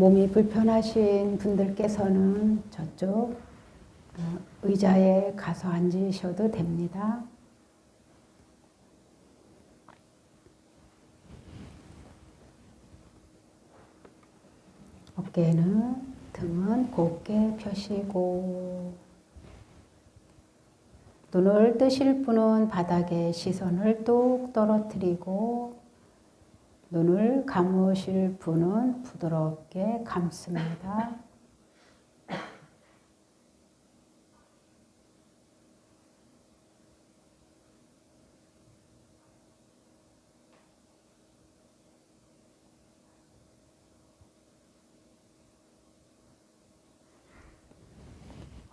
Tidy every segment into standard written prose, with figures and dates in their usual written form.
몸이 불편하신 분들께서는 저쪽 의자에 가서 앉으셔도 됩니다. 어깨는, 등은 곧게 펴시고, 눈을 뜨실 분은 바닥에 시선을 뚝 떨어뜨리고, 눈을 감으실 분은 부드럽게 감습니다.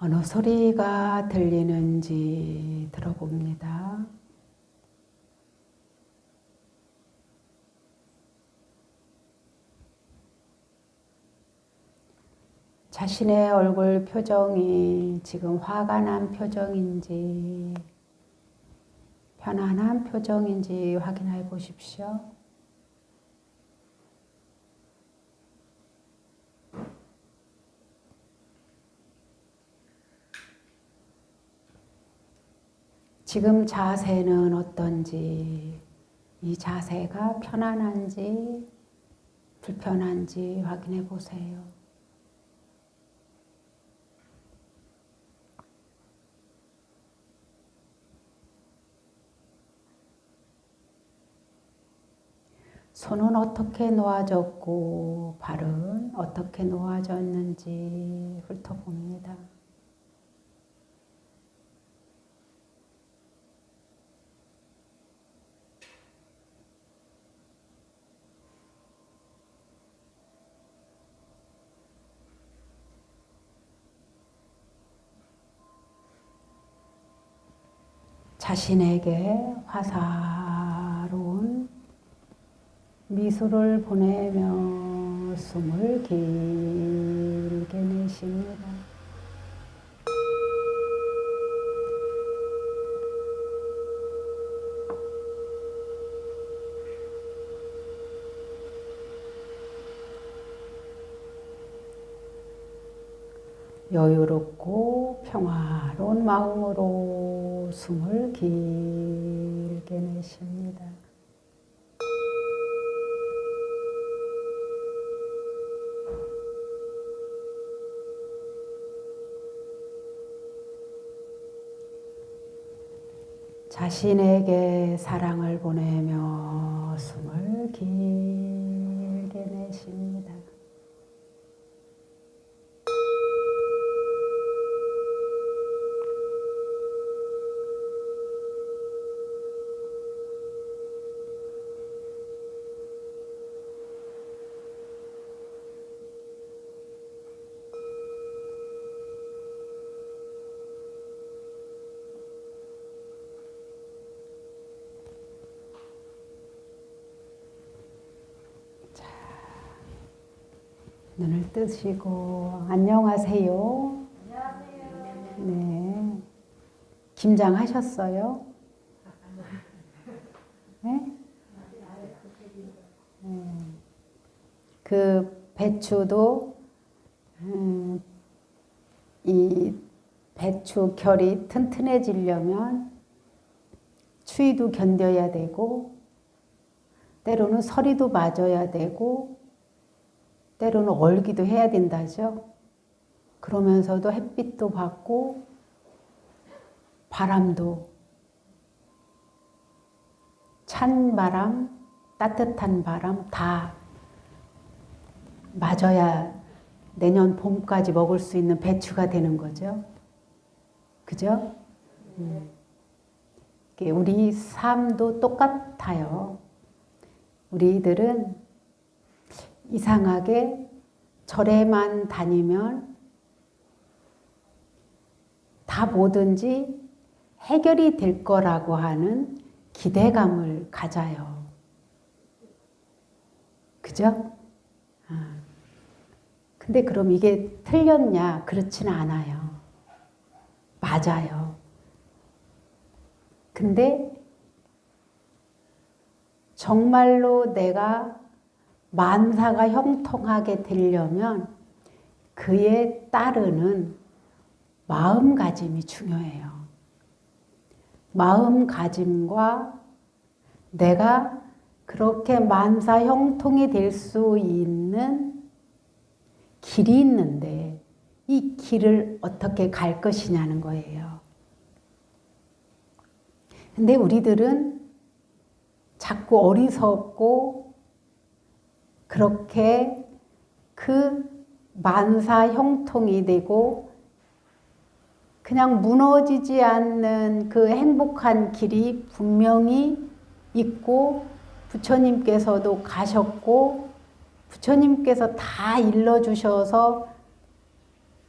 어느 소리가 들리는지 들어봅니다. 자신의 얼굴 표정이 지금 화가 난 표정인지 편안한 표정인지 확인해 보십시오. 지금 자세는 어떤지, 이 자세가 편안한지 불편한지 확인해 보세요. 손은 어떻게 놓아졌고 발은 어떻게 놓아졌는지 훑어봅니다. 자신에게 화사로운 미소를 보내며 숨을 길게 내쉽니다. 여유롭고 평화로운 마음으로 숨을 길게 내쉽니다. 자신에게 사랑을 보내며 숨을 길게 내쉽니다. 눈을 뜨시고 안녕하세요. 안녕하세요. 네. 김장하셨어요? 네? 네. 그 배추도 이 배추 결이 튼튼해지려면 추위도 견뎌야 되고 때로는 서리도 맞아야 되고 때로는 얼기도 해야 된다죠. 그러면서도 햇빛도 받고 바람도 찬 바람, 따뜻한 바람 다 맞아야 내년 봄까지 먹을 수 있는 배추가 되는 거죠. 그죠? 우리 삶도 똑같아요. 우리들은 이상하게 절에만 다니면 다 뭐든지 해결이 될 거라고 하는 기대감을 가져요. 그죠? 근데 그럼 이게 틀렸냐? 그렇지는 않아요. 맞아요. 근데 정말로 내가 만사가 형통하게 되려면 그에 따르는 마음가짐이 중요해요. 마음가짐과 내가 그렇게 만사 형통이 될 수 있는 길이 있는데 이 길을 어떻게 갈 것이냐는 거예요. 근데 우리들은 자꾸 어리석고 그렇게 그 만사 형통이 되고 그냥 무너지지 않는 그 행복한 길이 분명히 있고 부처님께서도 가셨고 부처님께서 다 일러주셔서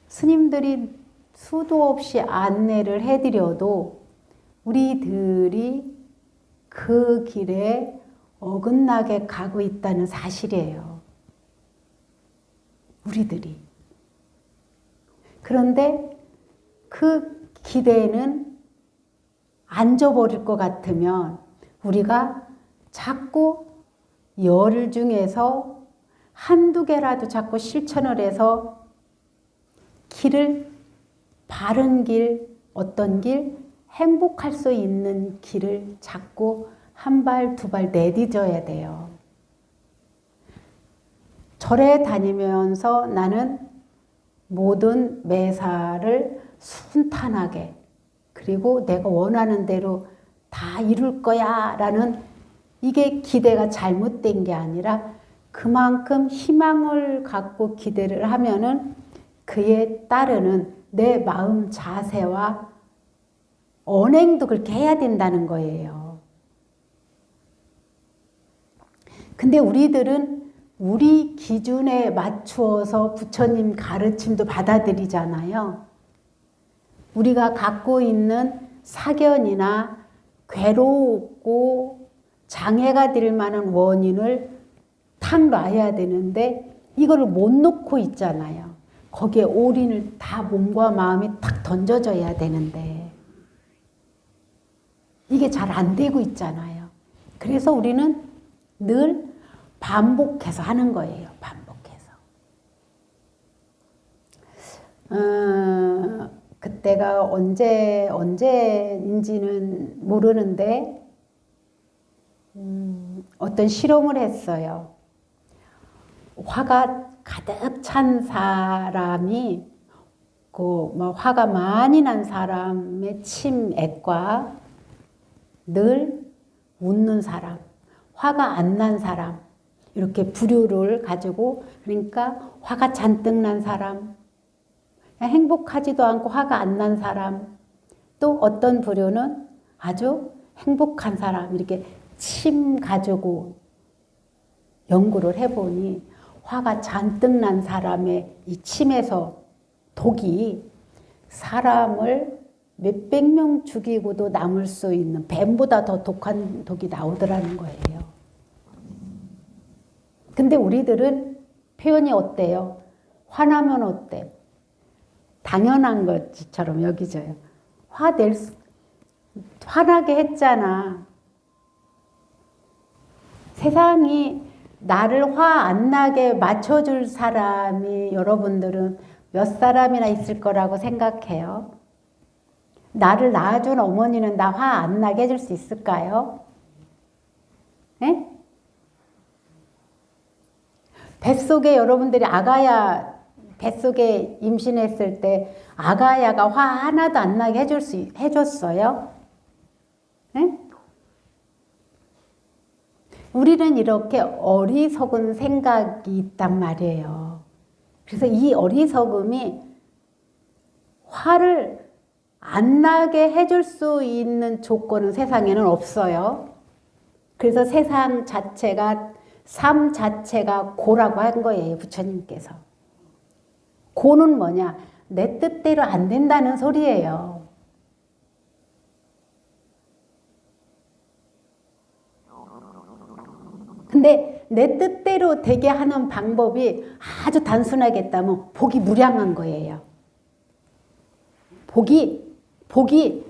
스님들이 수도 없이 안내를 해드려도 우리들이 그 길에 어긋나게 가고 있다는 사실이에요. 우리들이. 그런데 그 기대는 안 져버릴 것 같으면 우리가 자꾸 열 중에서 한두 개라도 자꾸 실천을 해서 길을 바른 길, 어떤 길, 행복할 수 있는 길을 자꾸 한 발, 두 발 내딛어야 돼요. 절에 다니면서 나는 모든 매사를 순탄하게 그리고 내가 원하는 대로 다 이룰 거야 라는 이게 기대가 잘못된 게 아니라 그만큼 희망을 갖고 기대를 하면은 그에 따르는 내 마음 자세와 언행도 그렇게 해야 된다는 거예요. 근데 우리들은 우리 기준에 맞추어서 부처님 가르침도 받아들이잖아요. 우리가 갖고 있는 사견이나 괴롭고 장애가 될 만한 원인을 탁 놔야 되는데 이거를 못 놓고 있잖아요. 거기에 올인을 다 몸과 마음이 탁 던져져야 되는데 이게 잘 안 되고 있잖아요. 그래서 우리는 늘 반복해서 하는 거예요. 반복해서. 그때가 언제인지는 모르는데 어떤 실험을 했어요. 화가 가득 찬 사람이 화가 많이 난 사람의 침액과 늘 웃는 사람, 화가 안 난 사람 이렇게 부류를 가지고 그러니까 화가 잔뜩 난 사람, 행복하지도 않고 화가 안 난 사람, 또 어떤 부류는 아주 행복한 사람 이렇게 침 가지고 연구를 해보니 화가 잔뜩 난 사람의 이 침에서 독이 사람을 몇백 명 죽이고도 남을 수 있는 뱀보다 더 독한 독이 나오더라는 거예요. 근데 우리들은 표현이 어때요? 화나면 어때? 당연한 것처럼 여기져요. 화나게 했잖아. 세상이 나를 화 안 나게 맞춰줄 사람이 여러분들은 몇 사람이나 있을 거라고 생각해요? 나를 낳아준 어머니는 나 화 안 나게 해줄 수 있을까요? 네? 뱃속에 여러분들이 뱃속에 임신했을 때 아가야가 화 하나도 안 나게 해줬어요? 네? 우리는 이렇게 어리석은 생각이 있단 말이에요. 그래서 이 어리석음이 화를 안 나게 해줄 수 있는 조건은 세상에는 없어요. 그래서 세상 자체가, 삶 자체가 고라고 한 거예요, 부처님께서. 고는 뭐냐? 내 뜻대로 안 된다는 소리예요. 근데 내 뜻대로 되게 하는 방법이 아주 단순하게 했다면 복이 무량한 거예요. 복이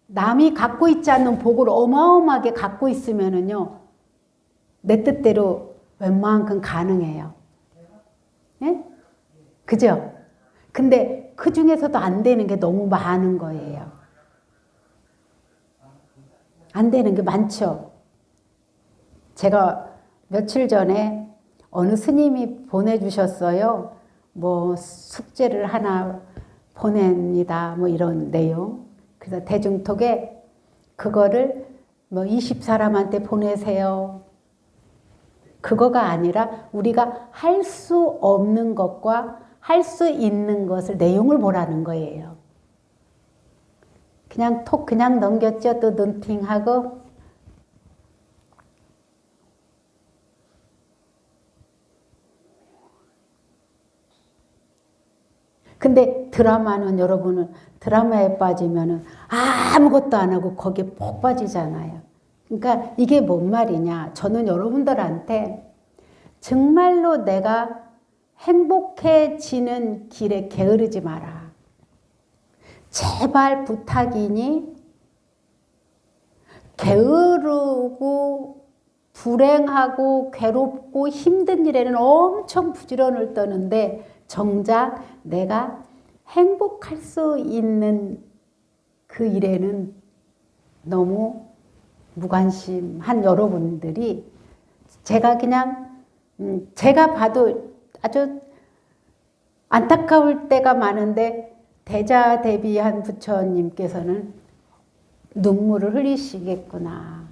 남이 갖고 있지 않는 복을 어마어마하게 갖고 있으면은요, 내 뜻대로 웬만큼 가능해요. 예? 그죠? 근데 그 중에서도 안 되는 게 너무 많은 거예요. 안 되는 게 많죠. 제가 며칠 전에 어느 스님이 보내주셨어요. 뭐 숙제를 하나 보냅니다. 뭐 이런 내용. 그래서 대중톡에 그거를 뭐 20사람한테 보내세요. 그거가 아니라 우리가 할 수 없는 것과 할 수 있는 것을 내용을 보라는 거예요. 그냥 톡 그냥 넘겼죠. 또 눈팅하고. 근데 드라마는 여러분은 드라마에 빠지면은 아무것도 안 하고 거기에 푹 빠지잖아요. 그러니까 이게 뭔 말이냐. 저는 여러분들한테 정말로 내가 행복해지는 길에 게으르지 마라. 제발 부탁이니 게으르고 불행하고 괴롭고 힘든 일에는 엄청 부지런을 떠는데 정작 내가 행복할 수 있는 그 일에는 너무 무관심한 여러분들이 제가 그냥 제가 봐도 아주 안타까울 때가 많은데 대자대비한 부처님께서는 눈물을 흘리시겠구나.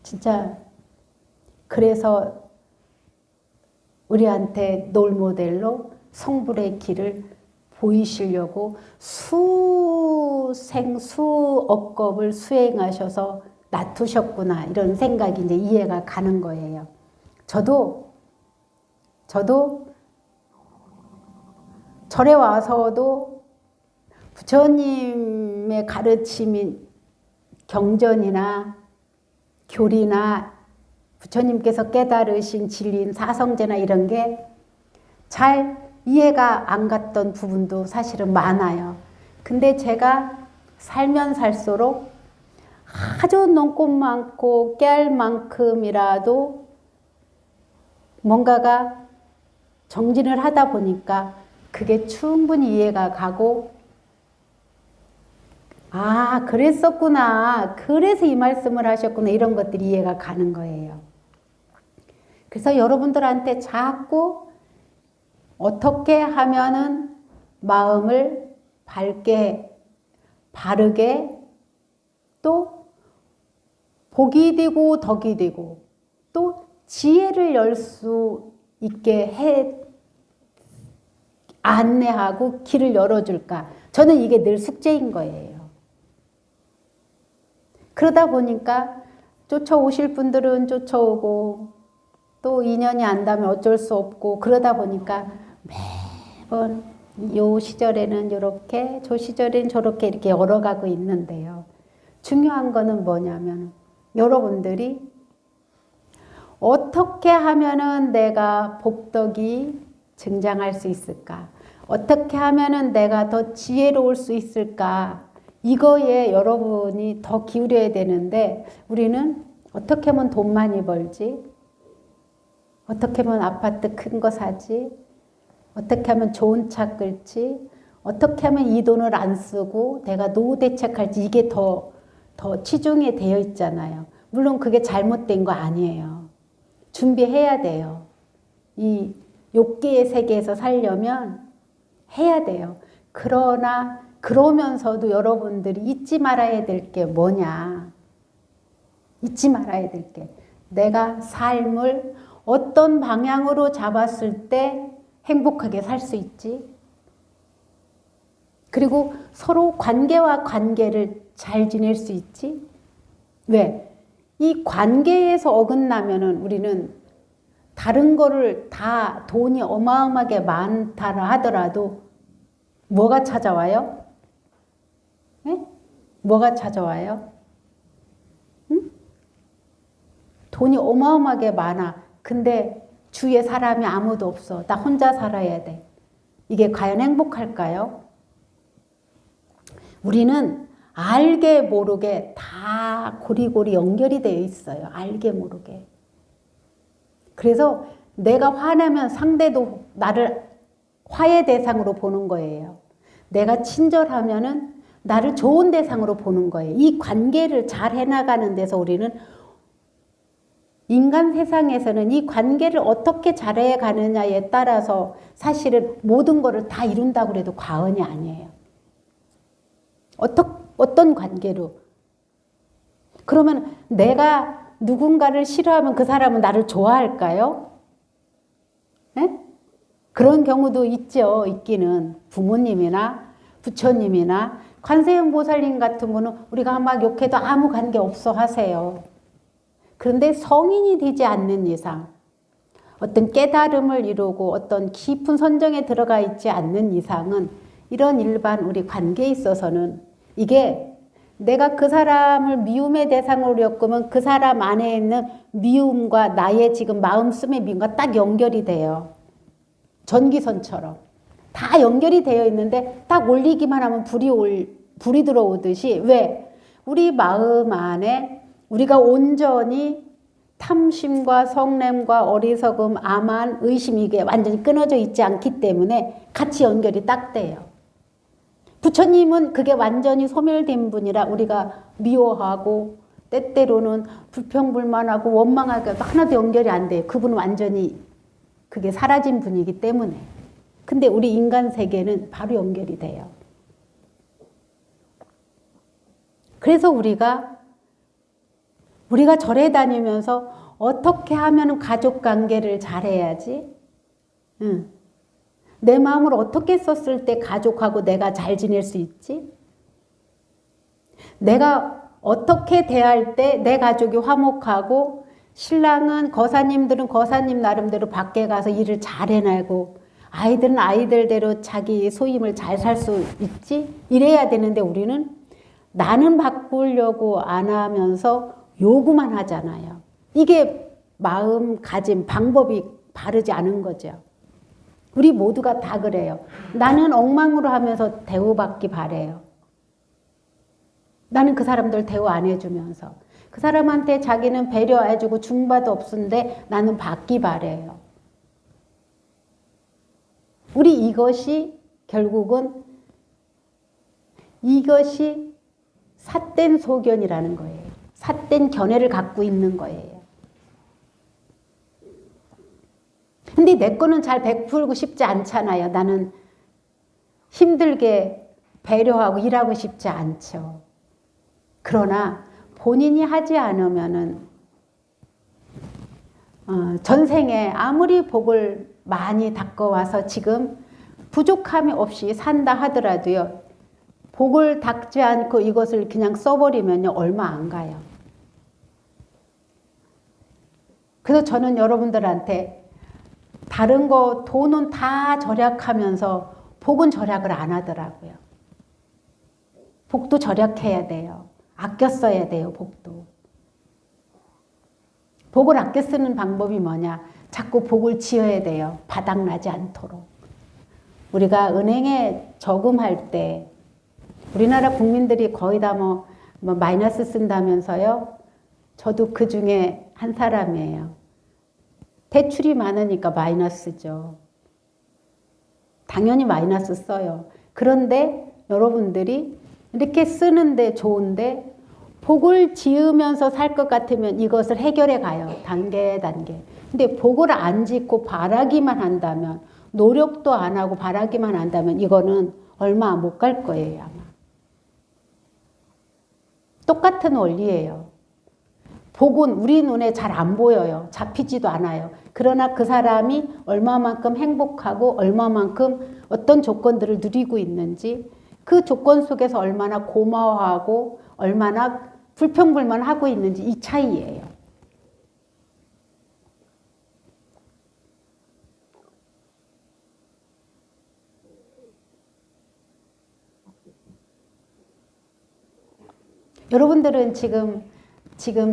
진짜 그래서 우리한테 롤모델로 성불의 길을 보이시려고 수생 수억겁을 수행하셔서 놔두셨구나 이런 생각이 이제 이해가 가는 거예요. 저도 절에 와서도 부처님의 가르침이 경전이나 교리나 부처님께서 깨달으신 진리인 사성제나 이런 게 잘 이해가 안 갔던 부분도 사실은 많아요. 근데 제가 살면 살수록 아주 눈꽃 많고 깨알 만큼이라도 뭔가가 정진을 하다 보니까 그게 충분히 이해가 가고 아 그랬었구나. 그래서 이 말씀을 하셨구나. 이런 것들이 이해가 가는 거예요. 그래서 여러분들한테 자꾸 어떻게 하면은 마음을 밝게 바르게 또 복이 되고 덕이 되고 또 지혜를 열 수 있게 해 안내하고 길을 열어줄까. 저는 이게 늘 숙제인 거예요. 그러다 보니까 쫓아오실 분들은 쫓아오고 또 인연이 안 닿으면 어쩔 수 없고 그러다 보니까 매번 요 시절에는 이렇게 저 시절에는 저렇게 이렇게 열어가고 있는데요. 중요한 거는 뭐냐면 여러분들이 어떻게 하면은 내가 복덕이 증장할 수 있을까? 어떻게 하면은 내가 더 지혜로울 수 있을까? 이거에 여러분이 더 기울여야 되는데 우리는 어떻게 하면 돈 많이 벌지? 어떻게 하면 아파트 큰 거 사지? 어떻게 하면 좋은 차 끌지? 어떻게 하면 이 돈을 안 쓰고 내가 노후 대책할지 이게 더 치중이 되어 있잖아요. 물론 그게 잘못된 거 아니에요. 준비해야 돼요. 이 욕계의 세계에서 살려면 해야 돼요. 그러나 그러면서도 여러분들이 잊지 말아야 될 게 뭐냐. 잊지 말아야 될 게 내가 삶을 어떤 방향으로 잡았을 때 행복하게 살 수 있지. 그리고 서로 관계와 관계를 잘 지낼 수 있지. 왜? 이 관계에서 어긋나면은 우리는 다른 거를 다 돈이 어마어마하게 많다라 하더라도 뭐가 찾아와요? 네? 뭐가 찾아와요? 응? 돈이 어마어마하게 많아. 근데 주위에 사람이 아무도 없어. 나 혼자 살아야 돼. 이게 과연 행복할까요? 우리는 알게 모르게 다 고리고리 연결이 되어 있어요. 알게 모르게. 그래서 내가 화나면 상대도 나를 화의 대상으로 보는 거예요. 내가 친절하면은 나를 좋은 대상으로 보는 거예요. 이 관계를 잘 해나가는 데서 우리는 인간 세상에서는 이 관계를 어떻게 잘해 가느냐에 따라서 사실은 모든 것을 다 이룬다고 해도 과언이 아니에요. 어떤 관계로? 그러면 내가 누군가를 싫어하면 그 사람은 나를 좋아할까요? 네? 그런 경우도 있죠. 있기는. 부모님이나 부처님이나 관세음 보살님 같은 분은 우리가 막 욕해도 아무 관계 없어 하세요. 그런데 성인이 되지 않는 이상, 어떤 깨달음을 이루고 어떤 깊은 선정에 들어가 있지 않는 이상은 이런 일반 우리 관계에 있어서는 이게 내가 그 사람을 미움의 대상으로 엮으면 그 사람 안에 있는 미움과 나의 지금 마음씀의 미움과 딱 연결이 돼요. 전기선처럼. 다 연결이 되어 있는데 딱 올리기만 하면 불이 들어오듯이 왜? 우리 마음 안에 우리가 온전히 탐심과 성냄과 어리석음, 암한, 의심 이게 완전히 끊어져 있지 않기 때문에 같이 연결이 딱 돼요. 부처님은 그게 완전히 소멸된 분이라 우리가 미워하고 때때로는 불평불만하고 원망하고 하나도 연결이 안 돼요. 그분은 완전히 그게 사라진 분이기 때문에. 근데 우리 인간 세계는 바로 연결이 돼요. 그래서 우리가 절에 다니면서 어떻게 하면 가족 관계를 잘해야지? 내 마음을 어떻게 썼을 때 가족하고 내가 잘 지낼 수 있지? 내가 어떻게 대할 때 내 가족이 화목하고 신랑은 거사님들은 거사님 나름대로 밖에 가서 일을 잘 해내고 아이들은 아이들대로 자기 소임을 잘 살 수 있지? 이래야 되는데 우리는 나는 바꾸려고 안 하면서 요구만 하잖아요. 이게 마음가짐, 방법이 바르지 않은 거죠. 우리 모두가 다 그래요. 나는 엉망으로 하면서 대우받기 바래요. 나는 그 사람들 대우 안 해주면서 그 사람한테 자기는 배려해주고 중바도 없는데 나는 받기 바래요. 우리 이것이 결국은 이것이 삿된 소견이라는 거예요. 삿된 견해를 갖고 있는 거예요. 근데 내 거는 잘 베풀고 싶지 않잖아요. 나는 힘들게 배려하고 일하고 싶지 않죠. 그러나 본인이 하지 않으면은 전생에 아무리 복을 많이 닦아와서 지금 부족함이 없이 산다 하더라도요. 복을 닦지 않고 이것을 그냥 써버리면요. 얼마 안 가요. 그래서 저는 여러분들한테 다른 거 돈은 다 절약하면서 복은 절약을 안 하더라고요. 복도 절약해야 돼요. 아껴 써야 돼요. 복도. 복을 아껴 쓰는 방법이 뭐냐? 자꾸 복을 지어야 돼요. 바닥나지 않도록. 우리가 은행에 저금할 때 우리나라 국민들이 거의 다 뭐 마이너스 쓴다면서요. 저도 그 중에 한 사람이에요. 대출이 많으니까 마이너스죠. 당연히 마이너스 써요. 그런데 여러분들이 이렇게 쓰는데 좋은데 복을 지으면서 살 것 같으면 이것을 해결해 가요. 단계. 근데 복을 안 짓고 바라기만 한다면 노력도 안 하고 바라기만 한다면 이거는 얼마 못 갈 거예요. 아마. 똑같은 원리예요. 복은 우리 눈에 잘 안 보여요. 잡히지도 않아요. 그러나 그 사람이 얼마만큼 행복하고 얼마만큼 어떤 조건들을 누리고 있는지 그 조건 속에서 얼마나 고마워하고 얼마나 불평불만하고 있는지 이 차이예요. 여러분들은 지금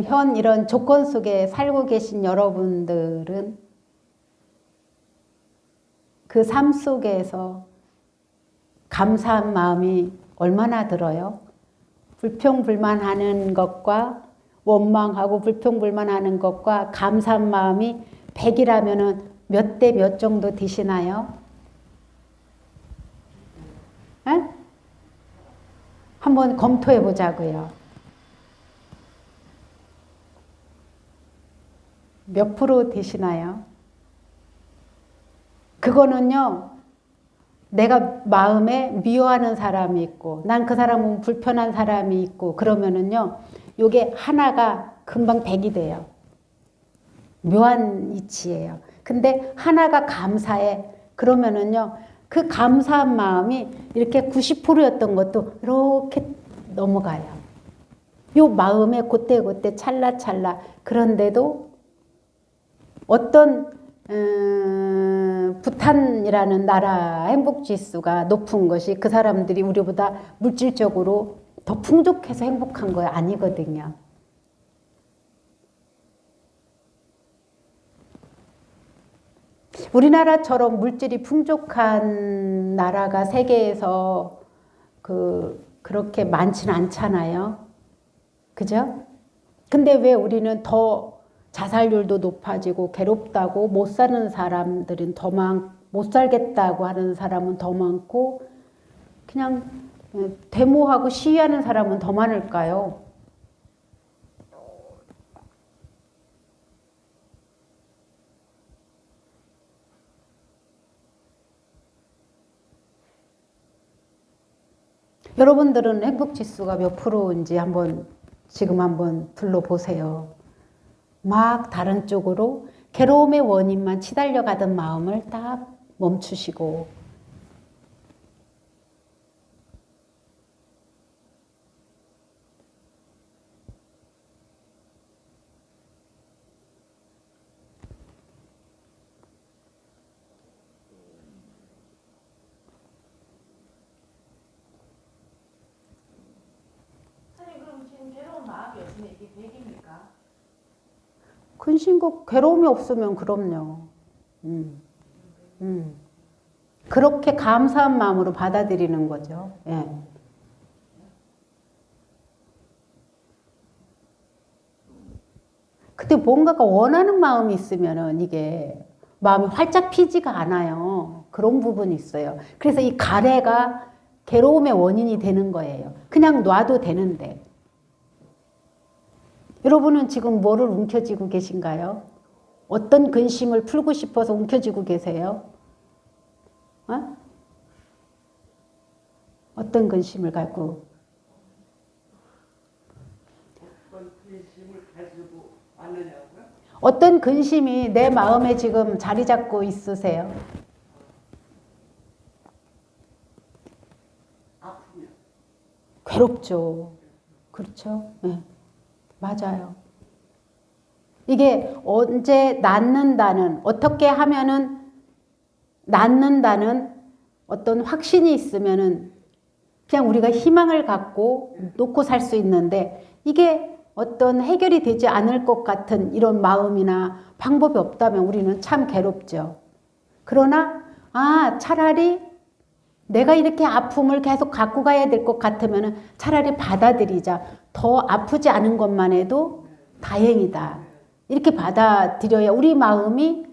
현 이런 조건 속에 살고 계신 여러분들은 그 삶 속에서 감사한 마음이 얼마나 들어요? 불평불만하는 것과 원망하고 불평불만하는 것과 감사한 마음이 100이라면은 몇 대 몇 정도 되시나요? 에? 한번 검토해 보자고요. 몇 프로 되시나요? 그거는요, 내가 마음에 미워하는 사람이 있고, 난 그 사람은 불편한 사람이 있고, 그러면은요, 요게 하나가 금방 100이 돼요. 묘한 이치예요. 근데 하나가 감사해. 그러면은요, 그 감사한 마음이 이렇게 90%였던 것도 이렇게 넘어가요. 요 마음에 그때그때 찰나찰나. 그런데도 어떤 부탄이라는 나라 행복지수가 높은 것이 그 사람들이 우리보다 물질적으로 더 풍족해서 행복한 거 아니거든요. 우리나라처럼 물질이 풍족한 나라가 세계에서 그렇게 많지는 않잖아요. 그죠? 근데 왜 우리는 더 자살률도 높아지고 괴롭다고 못 사는 사람들은 더 못 살겠다고 하는 사람은 더 많고 그냥 데모하고 시위하는 사람은 더 많을까요? 여러분들은 행복지수가 몇 프로인지 지금 한번 둘러보세요. 막 다른 쪽으로 괴로움의 원인만 치달려 가던 마음을 딱 멈추시고 근심과 괴로움이 없으면 그럼요. 그렇게 감사한 마음으로 받아들이는 거죠. 예. 근데 뭔가가 원하는 마음이 있으면은 이게 마음이 활짝 피지가 않아요. 그런 부분이 있어요. 그래서 이 가래가 괴로움의 원인이 되는 거예요. 그냥 놔도 되는데. 여러분은 지금 뭐를 움켜쥐고 계신가요? 어떤 근심을 풀고 싶어서 움켜쥐고 계세요? 어? 어떤 근심을 갖고? 어떤 근심을 가지고 왔느냐고요? 어떤 근심이 내 마음에 지금 자리 잡고 있으세요? 아프면. 괴롭죠. 그렇죠? 네. 맞아요. 이게 언제 낫는다는, 어떻게 하면은 낫는다는 어떤 확신이 있으면은 그냥 우리가 희망을 갖고 놓고 살 수 있는데 이게 어떤 해결이 되지 않을 것 같은 이런 마음이나 방법이 없다면 우리는 참 괴롭죠. 그러나 차라리 내가 이렇게 아픔을 계속 갖고 가야 될 것 같으면 차라리 받아들이자. 더 아프지 않은 것만 해도 다행이다. 이렇게 받아들여야 우리 마음이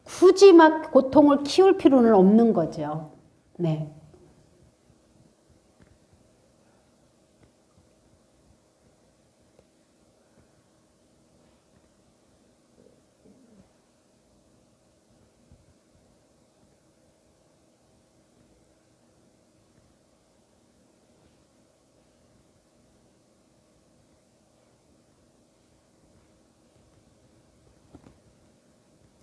굳이 막 고통을 키울 필요는 없는 거죠. 네.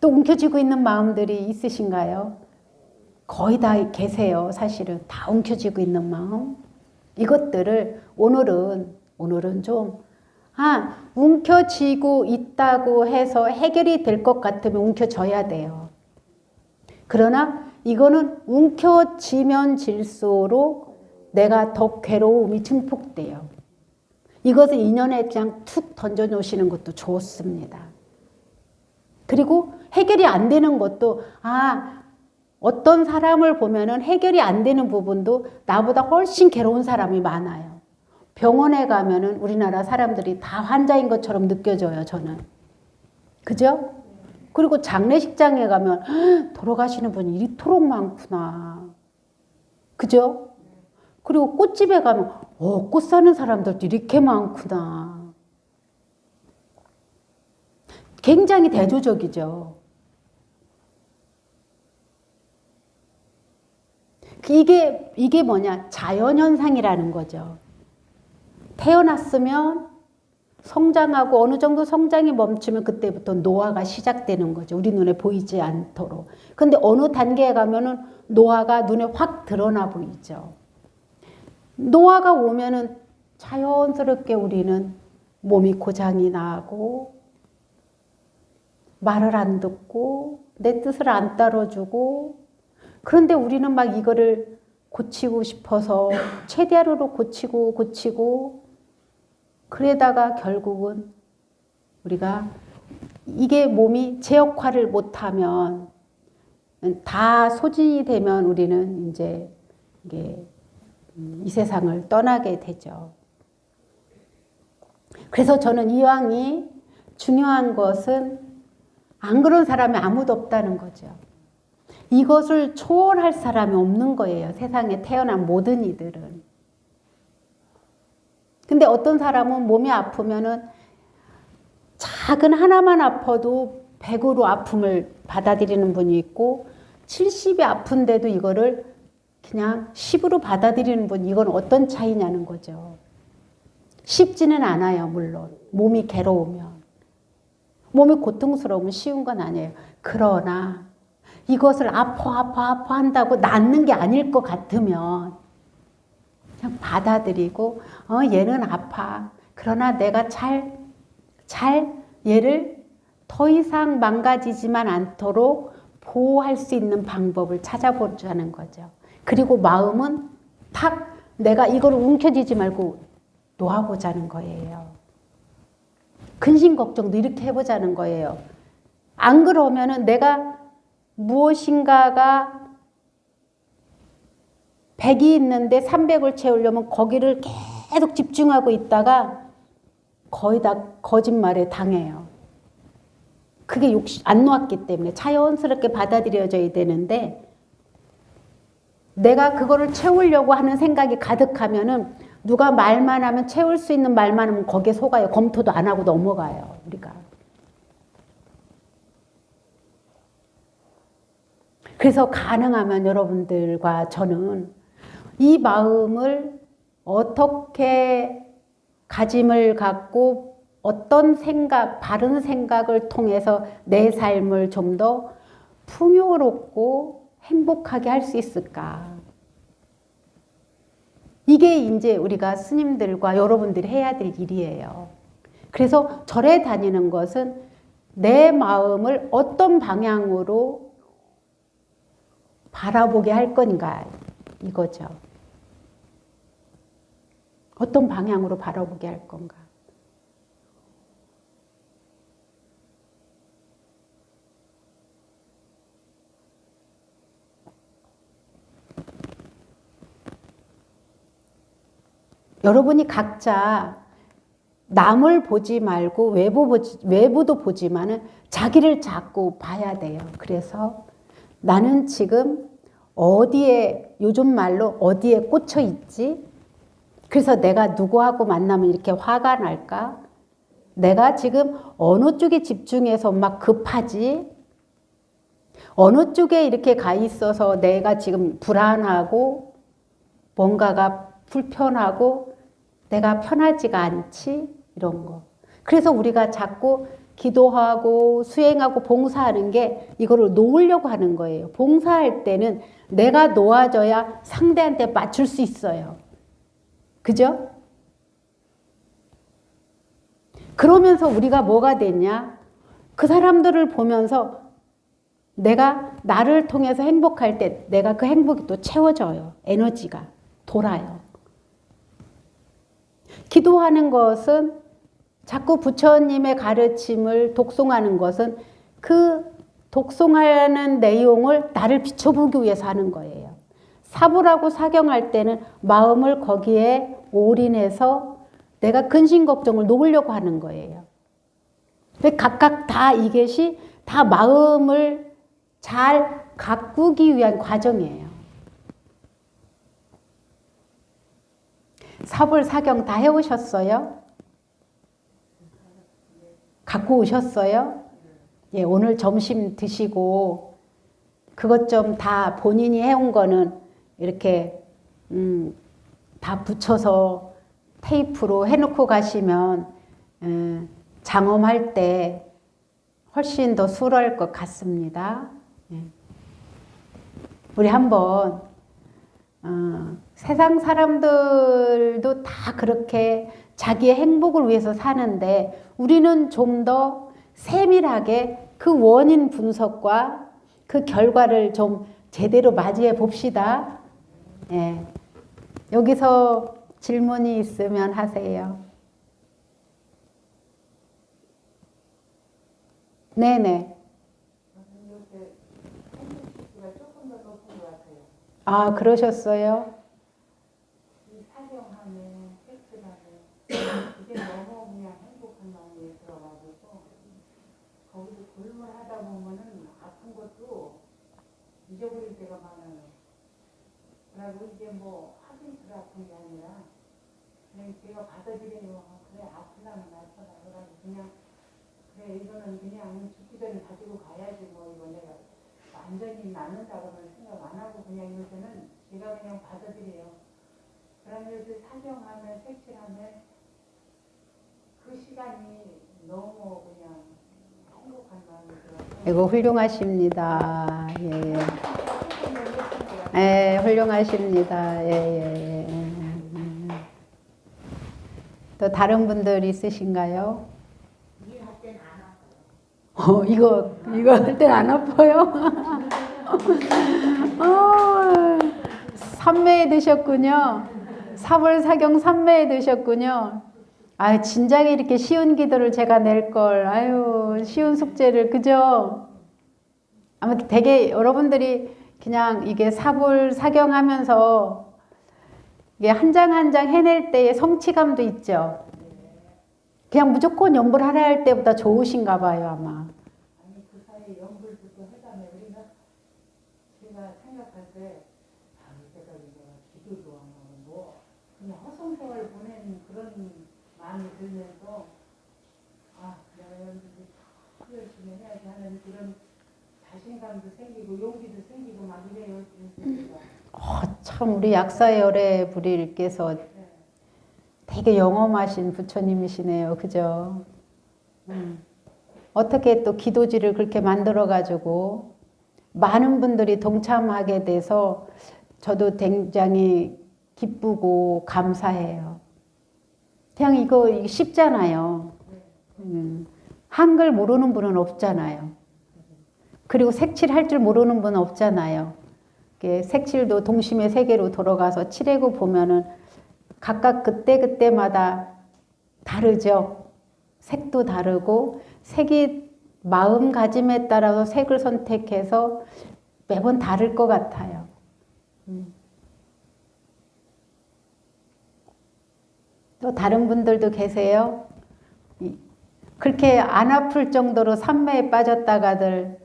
또 움켜쥐고 있는 마음들이 있으신가요? 거의 다 계세요. 사실은 다 움켜쥐고 있는 마음. 이것들을 오늘은 좀 움켜쥐고 있다고 해서 해결이 될 것 같으면 움켜져야 돼요. 그러나 이거는 움켜쥐면 질수록 내가 더 괴로움이 증폭돼요. 이것을 인연에 그냥 툭 던져놓으시는 것도 좋습니다. 그리고 해결이 안 되는 것도 어떤 사람을 보면은 해결이 안 되는 부분도 나보다 훨씬 괴로운 사람이 많아요. 병원에 가면은 우리나라 사람들이 다 환자인 것처럼 느껴져요, 저는. 그죠? 그리고 장례식장에 가면 헉, 돌아가시는 분이 이토록 많구나. 그죠? 그리고 꽃집에 가면 꽃 사는 사람들도 이렇게 많구나. 굉장히 대조적이죠. 이게 뭐냐? 자연현상이라는 거죠. 태어났으면 성장하고 어느 정도 성장이 멈추면 그때부터 노화가 시작되는 거죠. 우리 눈에 보이지 않도록. 근데 어느 단계에 가면은 노화가 눈에 확 드러나 보이죠. 노화가 오면은 자연스럽게 우리는 몸이 고장이 나고 말을 안 듣고 내 뜻을 안 따라주고 그런데 우리는 막 이거를 고치고 싶어서 최대한으로 고치고 그러다가 결국은 우리가 이게 몸이 제 역할을 못하면 다 소진이 되면 우리는 이제 이게 이 세상을 떠나게 되죠. 그래서 저는 이왕이 중요한 것은 안 그런 사람이 아무도 없다는 거죠. 이것을 초월할 사람이 없는 거예요. 세상에 태어난 모든 이들은. 근데 어떤 사람은 몸이 아프면은 작은 하나만 아파도 100으로 아픔을 받아들이는 분이 있고 70이 아픈데도 이거를 그냥 10으로 받아들이는 분, 이건 어떤 차이냐는 거죠. 쉽지는 않아요, 물론. 몸이 괴로우면. 몸이 고통스러우면 쉬운 건 아니에요. 그러나 이것을 아파 한다고 낫는 게 아닐 것 같으면 그냥 받아들이고 얘는 아파. 그러나 내가 잘 얘를 더 이상 망가지지만 않도록 보호할 수 있는 방법을 찾아보자는 거죠. 그리고 마음은 탁 내가 이걸 움켜쥐지 말고 놓아보자는 거예요. 근심 걱정도 이렇게 해보자는 거예요. 안 그러면은 내가 무엇인가가 100이 있는데 300을 채우려면 거기를 계속 집중하고 있다가 거의 다 거짓말에 당해요. 그게 안 놓았기 때문에 자연스럽게 받아들여져야 되는데 내가 그거를 채우려고 하는 생각이 가득하면은 누가 말만 하면 채울 수 있는 말만 하면 거기에 속아요. 검토도 안 하고 넘어가요. 우리가. 그래서 가능하면 여러분들과 저는 이 마음을 어떻게 가짐을 갖고 어떤 생각, 바른 생각을 통해서 내 삶을 좀 더 풍요롭고 행복하게 할 수 있을까? 이게 이제 우리가 스님들과 여러분들이 해야 될 일이에요. 그래서 절에 다니는 것은 내 마음을 어떤 방향으로 바라보게 할 건가 이거죠. 어떤 방향으로 바라보게 할 건가. 여러분이 각자 남을 보지 말고 외부도 보지만은 자기를 자꾸 봐야 돼요. 그래서 나는 지금 어디에, 요즘 말로 어디에 꽂혀 있지? 그래서 내가 누구하고 만나면 이렇게 화가 날까? 내가 지금 어느 쪽에 집중해서 막 급하지? 어느 쪽에 이렇게 가 있어서 내가 지금 불안하고 뭔가가 불편하고 내가 편하지가 않지? 이런 거. 그래서 우리가 자꾸 기도하고 수행하고 봉사하는 게 이거를 놓으려고 하는 거예요. 봉사할 때는 내가 놓아져야 상대한테 맞출 수 있어요. 그죠? 그러면서 우리가 뭐가 됐냐? 그 사람들을 보면서 내가 나를 통해서 행복할 때 내가 그 행복이 또 채워져요. 에너지가 돌아요. 기도하는 것은 자꾸 부처님의 가르침을 독송하는 것은 그 독송하는 내용을 나를 비춰보기 위해서 하는 거예요. 사부라고 사경할 때는 마음을 거기에 올인해서 내가 근심 걱정을 놓으려고 하는 거예요. 각각 다 이것이 다 마음을 잘 가꾸기 위한 과정이에요. 사불 사경 다 해오셨어요? 갖고 오셨어요? 예, 오늘 점심 드시고 그것 좀 다 본인이 해온 거는 이렇게 다 붙여서 테이프로 해놓고 가시면 장엄할 때 훨씬 더 수월할 것 같습니다. 예. 우리 한번 세상 사람들도 다 그렇게 자기의 행복을 위해서 사는데 우리는 좀 더 세밀하게 그 원인 분석과 그 결과를 좀 제대로 맞이해 봅시다. 예. 여기서 질문이 있으면 하세요. 네네. 아, 그러셨어요? 이 사경하면 섹스하면 그게 너무 그냥 행복한 마음이 들어가지고 거기서 골몰하다 보면은 아픈 것도 잊어버릴 때가 많아요. 그리고 이게 뭐 하긴 그래 아픈 게 아니라 그냥 제가 받아들여요. 그래 아프다면 아프다. 그러고 그냥 그래 이거는 그냥 죽기 전에 가지고 가야지 뭐 이거 내가 완전히 낫는다고는 생각 안 하고 그냥 요새는 제가 그냥 받아들여요. 그러면 요새 사경하면 색칠하면 그 시간이 너무 그냥 행복한 마음이 들어요. 이거 훌륭하십니다. 예. 예, 훌륭하십니다. 예, 예, 예. 또 다른 분들 있으신가요? 일할 때는 안 아파요. 이거 할 땐 안 아파요? 삼매에 드셨군요. 사불사경 삼매에 드셨군요. 아, 진작에 이렇게 쉬운 기도를 제가 낼 걸. 아유, 쉬운 숙제를, 그죠? 아무튼 되게 여러분들이 그냥 이게 사불사경하면서 이게 한 장 한 장 해낼 때의 성취감도 있죠. 그냥 무조건 연불 하라 할 때보다 좋으신가 봐요, 아마. 아니 그 사이에 연불부터 해가면 우리가 제가 생각할 때 이때가 이제 기도도 안 하고 뭐 그냥 허송세월 보낸 그런 마음이 들면서 내가 연불을 열심히 해야지 하는 그런 자신감도 생기고 용기도 생기고 막 이래요. 참 우리 약사의 열애 불일께서 되게 영험하신 부처님이시네요. 그죠? 어떻게 또 기도지를 그렇게 만들어가지고 많은 분들이 동참하게 돼서 저도 굉장히 기쁘고 감사해요. 그냥 이거 쉽잖아요. 한글 모르는 분은 없잖아요. 그리고 색칠할 줄 모르는 분은 없잖아요. 색칠도 동심의 세계로 돌아가서 칠해고 보면은 각각 그때그때마다 다르죠. 색도 다르고 색이 마음가짐에 따라서 색을 선택해서 매번 다를 것 같아요. 또 다른 분들도 계세요? 그렇게 안 아플 정도로 삼매에 빠졌다가들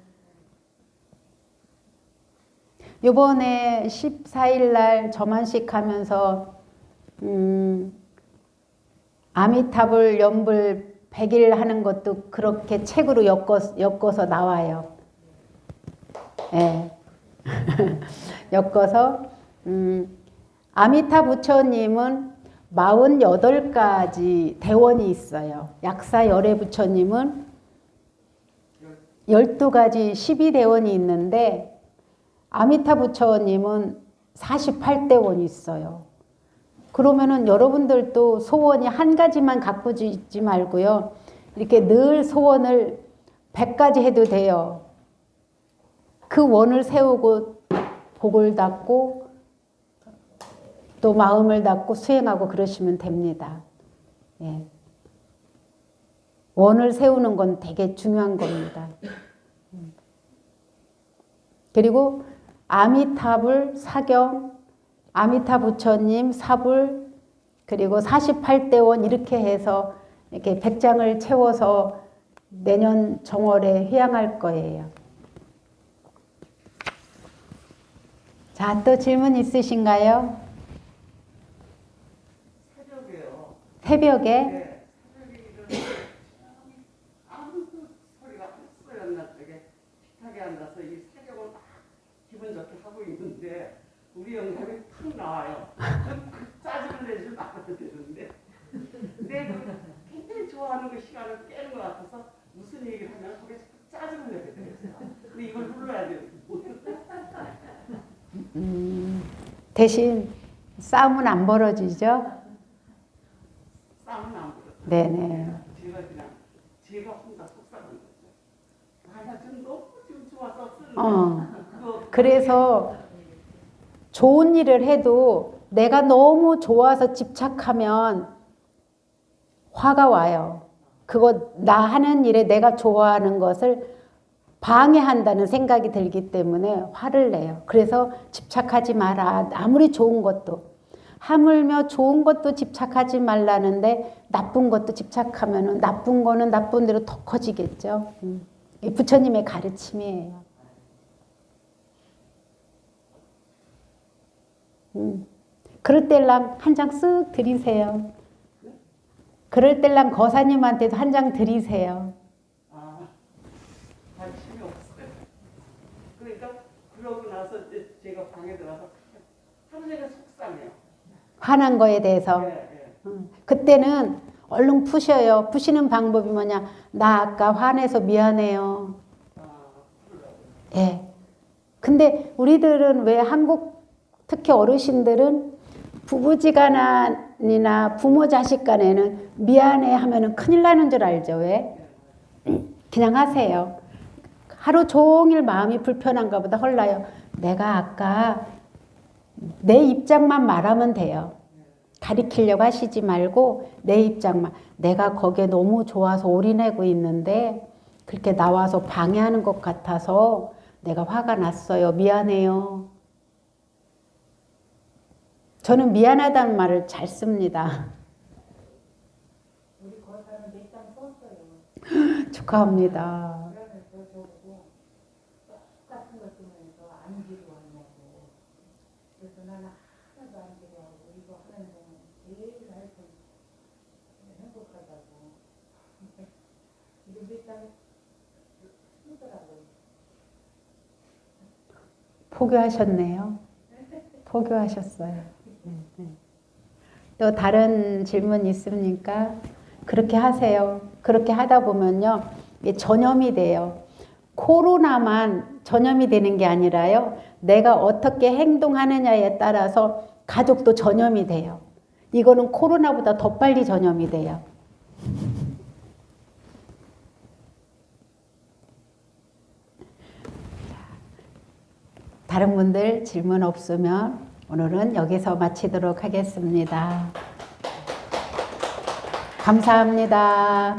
요번에 14일 날 저만식 하면서 아미타불 연불 100일 하는 것도 그렇게 책으로 엮어서 나와요. 예. 엮어서 아미타 부처님은 48가지 대원이 있어요. 약사 열애 부처님은 12가지 12대원이 있는데 아미타 부처님은 48대원이 있어요. 그러면은 여러분들도 소원이 한 가지만 갖고 있지 말고요. 이렇게 늘 소원을 100가지 해도 돼요. 그 원을 세우고 복을 닫고 또 마음을 닫고 수행하고 그러시면 됩니다. 예. 원을 세우는 건 되게 중요한 겁니다. 그리고 아미타불 사경, 아미타 부처님 사불, 그리고 48대원 이렇게 해서 이렇게 100장을 채워서 내년 정월에 회양할 거예요. 자, 또 질문 있으신가요? 새벽에요. 새벽에? 네, 새벽에 일어나서 아무 소리가 한 소리 안 나게 식탁에 앉아서 이 새벽을 막 기분 좋게 하고 있는데 우리 영감이 탁 나와요. 짜증을 내지 말아야 되는데 내가 굉장히 좋아하는 그 시간을 깨는 것 같아서 무슨 얘기를 하면 거기에 짜증을 내게 되겠어요. 근데 이걸 눌러야 돼요. 대신 싸움은 안 벌어지죠? 싸움은 안 불어요. 네네. 제가 혼자 속상한 거죠. 나 지금 너무 지금 좋아서 쓰는 그래서 좋은 일을 해도 내가 너무 좋아서 집착하면 화가 와요. 그거 나 하는 일에 내가 좋아하는 것을 방해한다는 생각이 들기 때문에 화를 내요. 그래서 집착하지 마라. 아무리 좋은 것도. 하물며 좋은 것도 집착하지 말라는데 나쁜 것도 집착하면 나쁜 거는 나쁜 대로 더 커지겠죠. 이 부처님의 가르침이에요. 그럴 땐랑 한 장 쓱 드리세요. 그럴 땐랑 거사님한테도 한 장 드리세요. 관심이 없어요. 그러니까 그러고 나서 이제 제가 방에 들어가서 하루 종일 속상해요. 화난 거에 대해서. 네. 그때는 얼른 푸셔요. 푸시는 방법이 뭐냐. 나 아까 화내서 미안해요. 예. 근데 우리들은 왜 한국 특히 어르신들은 부부지간이나 부모 자식 간에는 미안해 하면은 큰일 나는 줄 알죠. 왜? 그냥 하세요. 하루 종일 마음이 불편한가 보다 헐나요. 내가 아까 내 입장만 말하면 돼요. 가리키려고 하시지 말고 내 입장만. 내가 거기에 너무 좋아서 올인하고 있는데 그렇게 나와서 방해하는 것 같아서 내가 화가 났어요. 미안해요. 저는 미안하다는 말을 잘 씁니다. 우리 거사는 몇 장 썼어요. 축하합니다. 그러면서 저보고 똑같은 것 쓰면서 안 지루하냐고. 그래서 나는 하나도 안 지루하고 이거 하는 동안 제일 하여튼 행복하다고. 이거 몇 장 쓰더라고요. 포기하셨네요. 포기하셨어요. 또 다른 질문 있습니까? 그렇게 하세요. 그렇게 하다 보면요. 전염이 돼요. 코로나만 전염이 되는 게 아니라요. 내가 어떻게 행동하느냐에 따라서 가족도 전염이 돼요. 이거는 코로나보다 더 빨리 전염이 돼요. 다른 분들 질문 없으면 오늘은 여기서 마치도록 하겠습니다. 감사합니다.